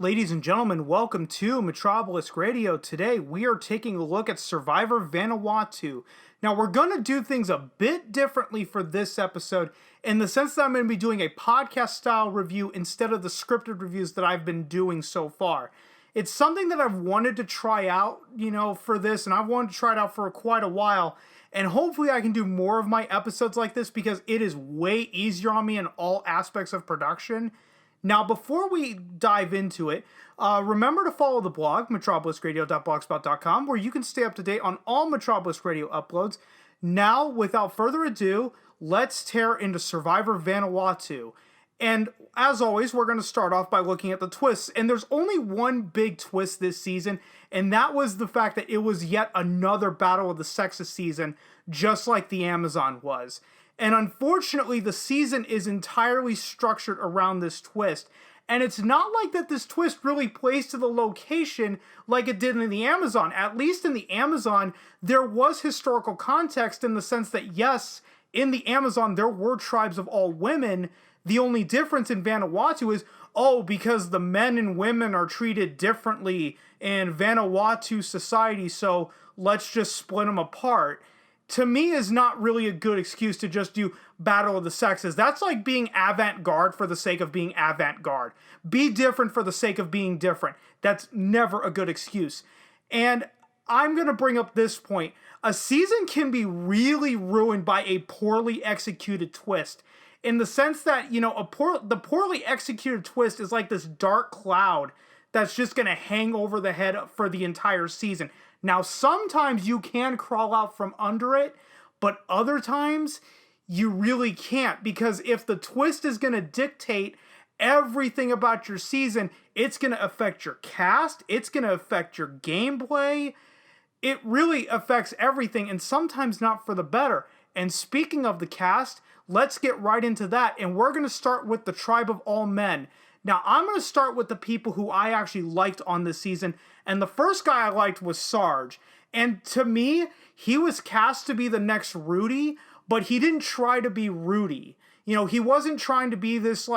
Ladies and gentlemen, welcome to MetrObelisk Radio. Today we are taking a look at Survivor Vanuatu. Now we're going to do things a bit differently for this episode in the sense that I'm going to be doing a podcast style review instead of the scripted reviews that I've been doing so far. It's something that I've wanted to try out, for this, and I've wanted to try it out for quite a while. And hopefully I can do more of my episodes like this because it is way easier on me in all aspects of production. Now, before we dive into it, remember to follow the blog, metrobeliskradio.blogspot.com, where you can stay up to date on all MetrObelisk Radio uploads. Now, without further ado, let's tear into Survivor Vanuatu. And as always, we're going to start off by looking at the twists. And there's only one big twist this season, and that was the fact that it was yet another Battle of the Sexes season, just like the Amazon was. And unfortunately, the season is entirely structured around this twist. And it's not like that this twist really plays to the location like it did in the Amazon. At least in the Amazon, there was historical context in the sense that, yes, in the Amazon, there were tribes of all women. The only difference in Vanuatu is, because the men and women are treated differently in Vanuatu society, so let's just split them apart. To me, is not really a good excuse to just do Battle of the Sexes. That's like being avant-garde for the sake of being avant-garde. Be different for the sake of being different. That's never a good excuse. And I'm going to bring up this point. A season can be really ruined by a poorly executed twist. In the sense that, the poorly executed twist is like this dark cloud that's just going to hang over the head for the entire season. Now, sometimes you can crawl out from under it, but other times you really can't, because if the twist is going to dictate everything about your season, it's going to affect your cast, it's going to affect your gameplay, it really affects everything, and sometimes not for the better. And speaking of the cast, let's get right into that, and we're going to start with the Tribe of All Men. Now, I'm going to start with the people who I actually liked on this season, and the first guy I liked was Sarge. And to me, he was cast to be the next Rudy, but he didn't try to be Rudy. He wasn't trying to be this,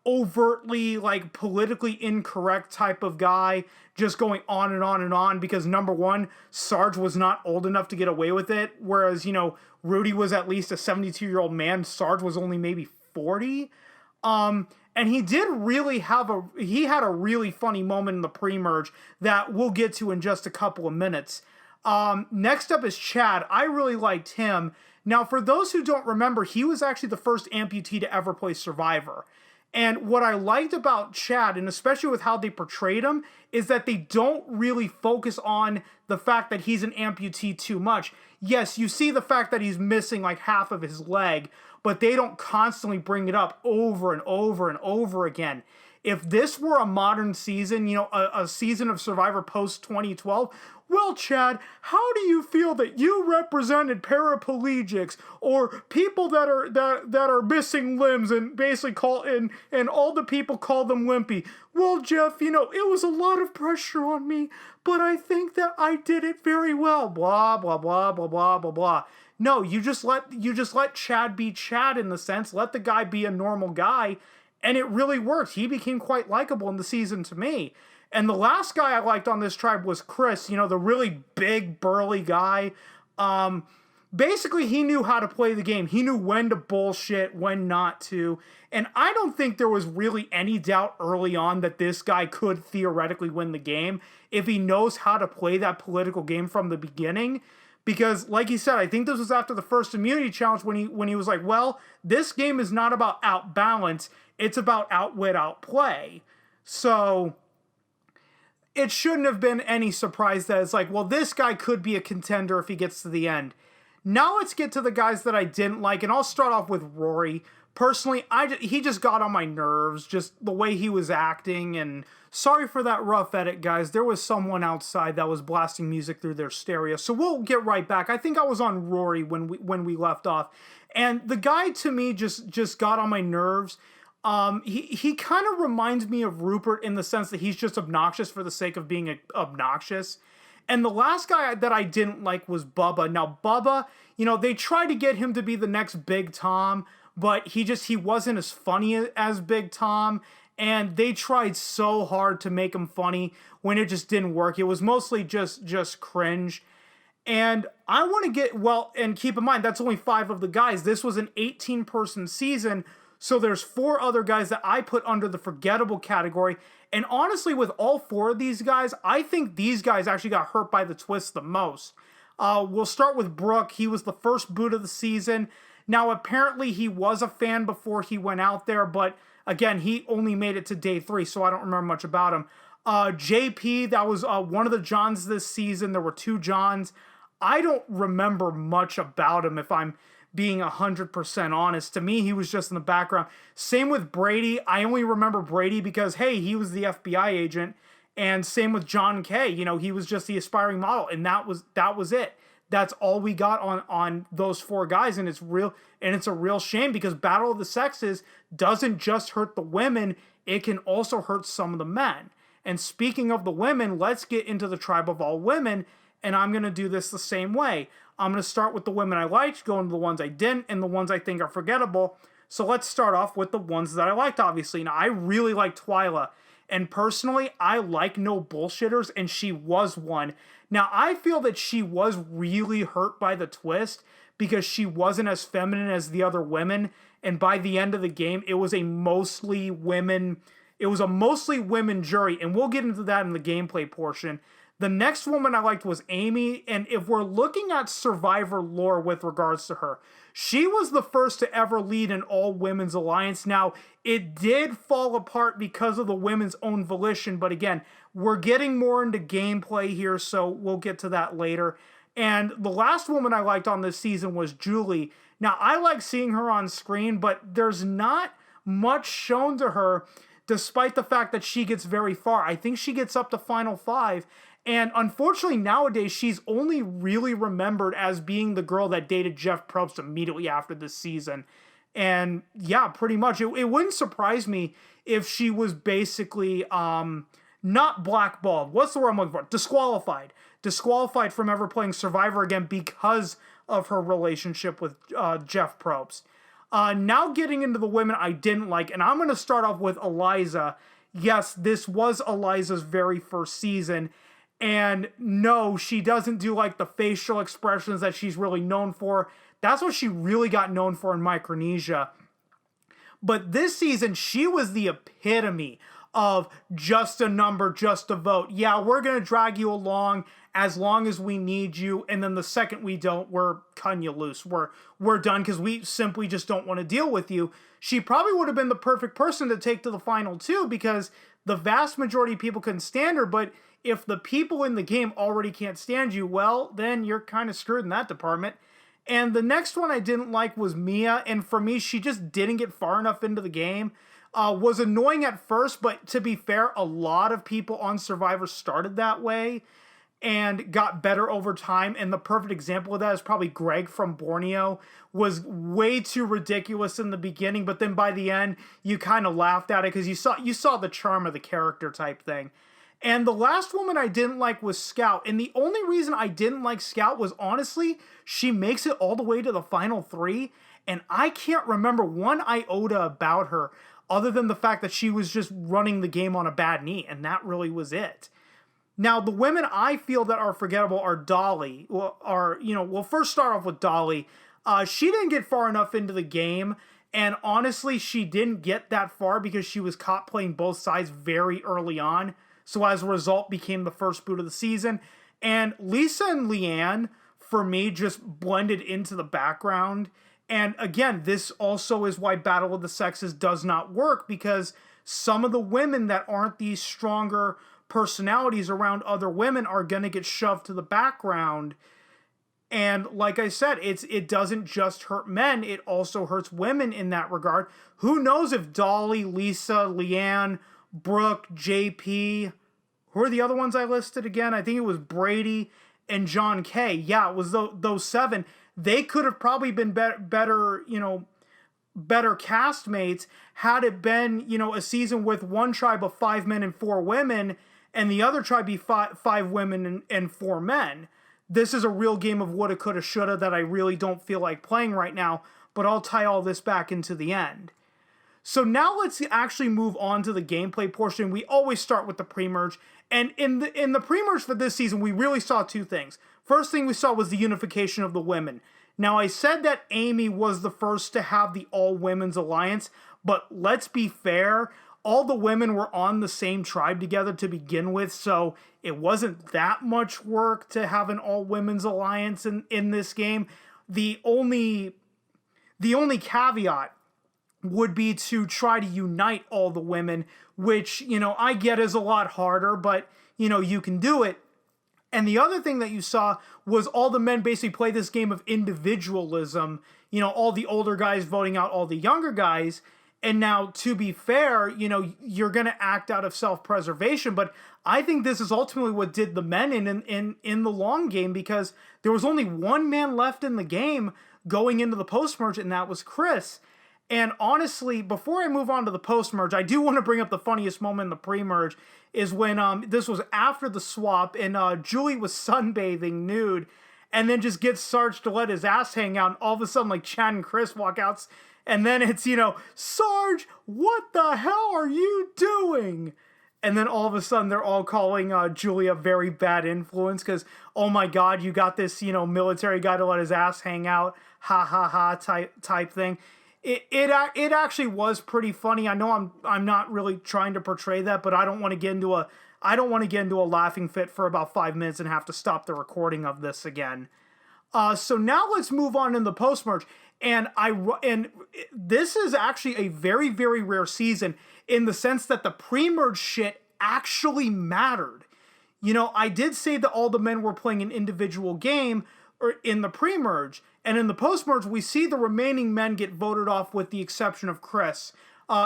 overtly, politically incorrect type of guy, just going on and on and on, because number one, Sarge was not old enough to get away with it, whereas, Rudy was at least a 72-year-old man, Sarge was only maybe 40. And he did really had a really funny moment in the pre-merge that we'll get to in just a couple of minutes. Next up is Chad. I really liked him. Now, for those who don't remember, he was actually the first amputee to ever play Survivor. And what I liked about Chad, and especially with how they portrayed him, is that they don't really focus on the fact that he's an amputee too much. Yes, you see the fact that he's missing half of his leg, but they don't constantly bring it up over and over and over again. If this were a modern season, a season of Survivor post-2012, well, Chad, how do you feel that you represented paraplegics or people that are missing limbs and basically and all the people call them wimpy? Well, Jeff, it was a lot of pressure on me, but I think that I did it very well. Blah blah blah blah blah blah blah. No, you just let Chad be Chad in the sense. Let the guy be a normal guy, and it really worked. He became quite likable in the season to me. And the last guy I liked on this tribe was Chris, the really big, burly guy. Basically, he knew how to play the game. He knew when to bullshit, when not to. And I don't think there was really any doubt early on that this guy could theoretically win the game if he knows how to play that political game from the beginning. Because, like he said, I think this was after the first immunity challenge when he was like, well, this game is not about outbalance, it's about outwit, outplay. So it shouldn't have been any surprise that it's this guy could be a contender if he gets to the end. Now let's get to the guys that I didn't like, and I'll start off with Rory. Personally, he just got on my nerves, just the way he was acting, and sorry for that rough edit, guys. There was someone outside that was blasting music through their stereo, so we'll get right back. I think I was on Rory when we left off, and the guy to me just got on my nerves. He kind of reminds me of Rupert in the sense that he's just obnoxious for the sake of being obnoxious. And the last guy that I didn't like was Bubba. Now, Bubba, they tried to get him to be the next Big Tom, but he wasn't as funny as Big Tom. and they tried so hard to make him funny when it just didn't work. It was mostly just cringe. And I want to get, well, and keep in mind, that's only 5 of the guys. This was an 18-person season, so there's 4 other guys that I put under the forgettable category. And honestly, with all 4 of these guys, I think these guys actually got hurt by the twist the most. We'll start with Brooke. He was the first boot of the season. Now, apparently, he was a fan before he went out there, but again, he only made it to day 3, so I don't remember much about him. JP, that was one of the Johns this season. There were 2 Johns. I don't remember much about him, if I'm being 100% honest. To me, he was just in the background. Same with Brady. I only remember Brady because, hey, he was the FBI agent. And same with John Kay. You know, he was just the aspiring model, and that was it. That's all we got on those 4 guys, and it's a real shame because Battle of the Sexes doesn't just hurt the women, it can also hurt some of the men. And speaking of the women, let's get into the tribe of all women, and I'm going to do this the same way. I'm going to start with the women I liked, go into the ones I didn't, and the ones I think are forgettable. So let's start off with the ones that I liked, obviously. Now, I really liked Twyla, and personally, I like no bullshitters, and she was one. Now, I feel that she was really hurt by the twist because she wasn't as feminine as the other women, and by the end of the game, it was a mostly women jury, and we'll get into that in the gameplay portion. The next woman I liked was Amy, and if we're looking at Survivor lore with regards to her, she was the first to ever lead an all-women's alliance. Now, it did fall apart because of the women's own volition, but again, we're getting more into gameplay here, so we'll get to that later. And the last woman I liked on this season was Julie. Now, I like seeing her on screen, but there's not much shown to her, despite the fact that she gets very far. I think she gets up to Final 5, and unfortunately nowadays she's only really remembered as being the girl that dated Jeff Probst immediately after this season. And yeah, pretty much. It wouldn't surprise me if she was basically not blackballed. What's the word I'm looking for? Disqualified. Disqualified from ever playing Survivor again because of her relationship with Jeff Probst. Now getting into the women I didn't like, and I'm going to start off with Eliza. Yes, this was Eliza's very first season, and no, she doesn't do like the facial expressions that she's really known for. That's what she really got known for in Micronesia. But this season, she was the epitome of just a number, just a vote. Yeah, we're going to drag you along as long as we need you, and then the second we don't, we're cutting you loose. We're done because we simply just don't want to deal with you. She probably would have been the perfect person to take to the final 2 because the vast majority of people couldn't stand her, but if the people in the game already can't stand you, well, then you're kind of screwed in that department. And the next one I didn't like was Mia, and for me, she just didn't get far enough into the game. Was annoying at first, but to be fair, a lot of people on Survivor started that way and got better over time, and the perfect example of that is probably Greg from Borneo. Was way too ridiculous in the beginning, but then by the end, you kind of laughed at it because you saw the charm of the character type thing. And the last woman I didn't like was Scout, and the only reason I didn't like Scout was honestly, she makes it all the way to the final 3, and I can't remember one iota about her other than the fact that she was just running the game on a bad knee, and that really was it. Now, the women I feel that are forgettable are Dolly. We'll first start off with Dolly. She didn't get far enough into the game, and honestly, she didn't get that far because she was caught playing both sides very early on. So as a result, became the first boot of the season. And Lisa and Leanne, for me, just blended into the background. And again, this also is why Battle of the Sexes does not work, because some of the women that aren't these stronger personalities around other women are going to get shoved to the background. And like I said, it doesn't just hurt men, it also hurts women in that regard. Who knows if Dolly, Lisa, Leanne, Brooke, JP, who are the other ones I listed again? I think it was Brady and John Kay. Yeah, it was those 7. They could have probably been better castmates had it been, a season with one tribe of 5 men and 4 women, and the other tribe be 5 women and 4 men. This is a real game of woulda, coulda, shoulda that I really don't feel like playing right now, but I'll tie all this back into the end. So now let's actually move on to the gameplay portion. We always start with the pre-merge. And in the pre-merge for this season, we really saw two things. First thing we saw was the unification of the women. Now, I said that Amy was the first to have the all-women's alliance, but let's be fair, all the women were on the same tribe together to begin with, so it wasn't that much work to have an all-women's alliance in this game. The only caveat would be to try to unite all the women, which, I get is a lot harder, but, you can do it. And the other thing that you saw was all the men basically play this game of individualism, all the older guys voting out all the younger guys. And now, to be fair, you're going to act out of self-preservation, but I think this is ultimately what did the men in the long game, because there was only one man left in the game going into the post-merge, and that was Chris. And honestly, before I move on to the post-merge, I do want to bring up the funniest moment in the pre-merge, is when this was after the swap, and Julie was sunbathing nude, and then just gets Sarge to let his ass hang out, and all of a sudden, like, Chad and Chris walk out, and then it's, Sarge, what the hell are you doing? And then all of a sudden, they're all calling Julie a very bad influence, because, oh my god, you got this, military guy to let his ass hang out, ha ha ha type thing. It actually was pretty funny. I know I'm not really trying to portray that, but I don't want to get into a laughing fit for about 5 minutes and have to stop the recording of this again. So now let's move on in the post-merge. And this is actually a very, very rare season in the sense that the pre-merge shit actually mattered. I did say that all the men were playing an individual game or in the pre-merge, and in the post-merge, we see the remaining men get voted off with the exception of Chris.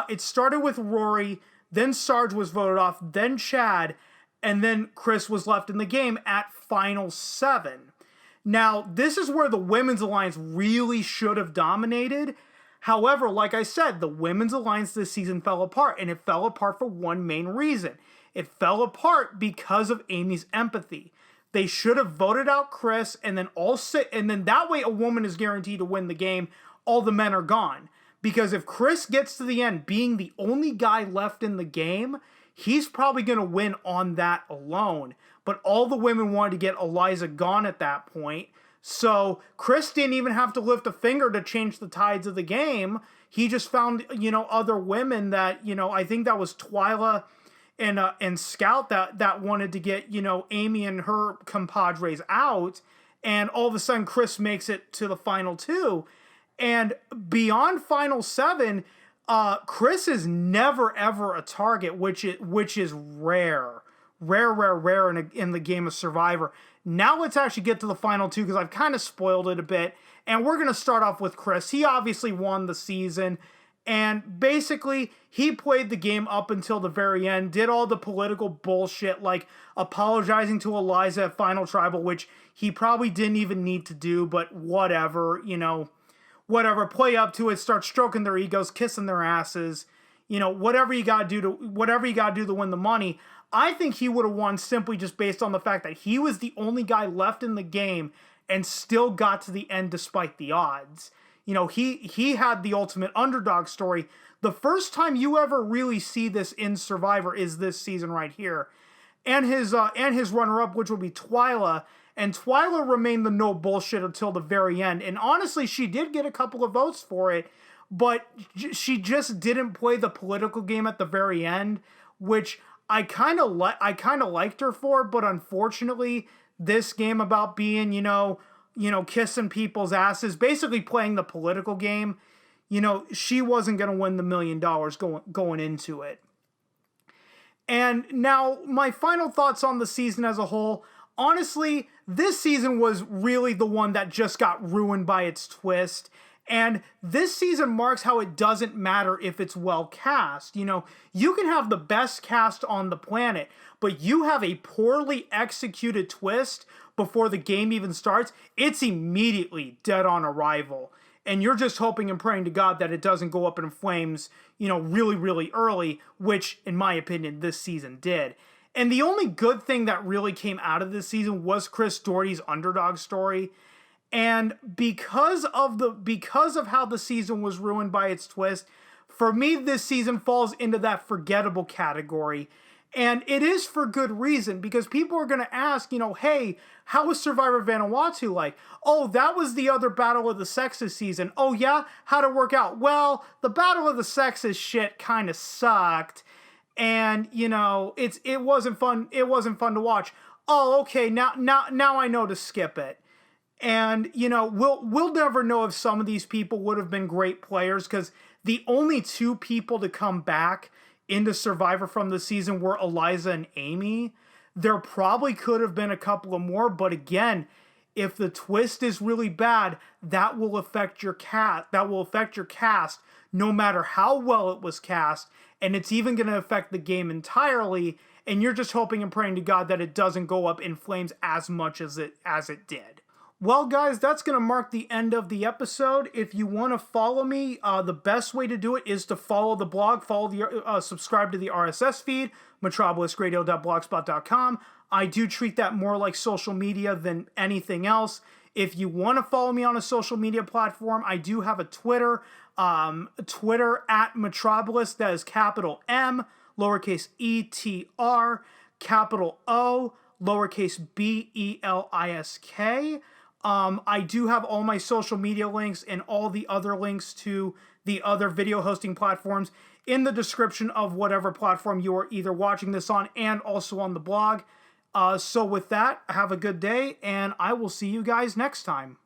It started with Rory, then Sarge was voted off, then Chad, and then Chris was left in the game at Final 7. Now, this is where the Women's Alliance really should have dominated. However, like I said, the Women's Alliance this season fell apart, and it fell apart for one main reason. It fell apart because of Amy's empathy. They should have voted out Chris, and then that way a woman is guaranteed to win the game. All the men are gone. Because if Chris gets to the end being the only guy left in the game, he's probably going to win on that alone. But all the women wanted to get Eliza gone at that point. So Chris didn't even have to lift a finger to change the tides of the game. He just found, other women that, I think that was Twyla and Scout that wanted to get, Amy and her compadres out. And all of a sudden Chris makes it to the final 2. And beyond Final 7, Chris is never ever a target, which is rare in the game of Survivor. Now let's actually get to the final 2 because I've kind of spoiled it a bit. And we're going to start off with Chris. He obviously won the season. And basically, he played the game up until the very end, did all the political bullshit, like apologizing to Eliza at Final Tribal, which he probably didn't even need to do, but whatever, whatever, play up to it, start stroking their egos, kissing their asses, whatever you gotta do to win the money. I think he would have won simply just based on the fact that he was the only guy left in the game and still got to the end despite the odds. He had the ultimate underdog story. The first time you ever really see this in Survivor is this season right here. And his runner-up, which will be Twyla. And Twyla remained the no bullshit until the very end. And honestly, she did get a couple of votes for it, but she just didn't play the political game at the very end, which I kind of liked her for, but unfortunately, this game about being, kissing people's asses, basically playing the political game, she wasn't going to win the $1 million going into it. And now, my final thoughts on the season as a whole. Honestly, this season was really the one that just got ruined by its twist. And this season marks how it doesn't matter if it's well cast. You can have the best cast on the planet, but you have a poorly executed twist before the game even starts, it's immediately dead on arrival. And you're just hoping and praying to God that it doesn't go up in flames, really, really early, which, in my opinion, this season did. And the only good thing that really came out of this season was Chris Doherty's underdog story. And because of how the season was ruined by its twist, For me, this season falls into that forgettable category. And it is for good reason, because people are going to ask, hey, how was Survivor Vanuatu like? Oh, that was the other Battle of the Sexes season. Oh, yeah? How'd it work out? Well, the Battle of the Sexes shit kind of sucked. And, it wasn't fun. It wasn't fun to watch. Oh, okay, now I know to skip it. And, we'll never know if some of these people would have been great players, because the only two people to come back into Survivor from the season were Eliza and Amy. There probably could have been a couple of more, but again, if the twist is really bad, that will affect your cast no matter how well it was cast, and it's even going to affect the game entirely, and you're just hoping and praying to God that it doesn't go up in flames as much as it did. Well, guys, that's going to mark the end of the episode. If you want to follow me, the best way to do it is to follow the blog, subscribe to the RSS feed, metrobeliskradio.blogspot.com. I do treat that more like social media than anything else. If you want to follow me on a social media platform, I do have a Twitter, Twitter at MetrObelisk. That is capital M, lowercase ETR, capital O, lowercase BELISK. I do have all my social media links and all the other links to the other video hosting platforms in the description of whatever platform you are either watching this on, and also on the blog. So with that, have a good day, and I will see you guys next time.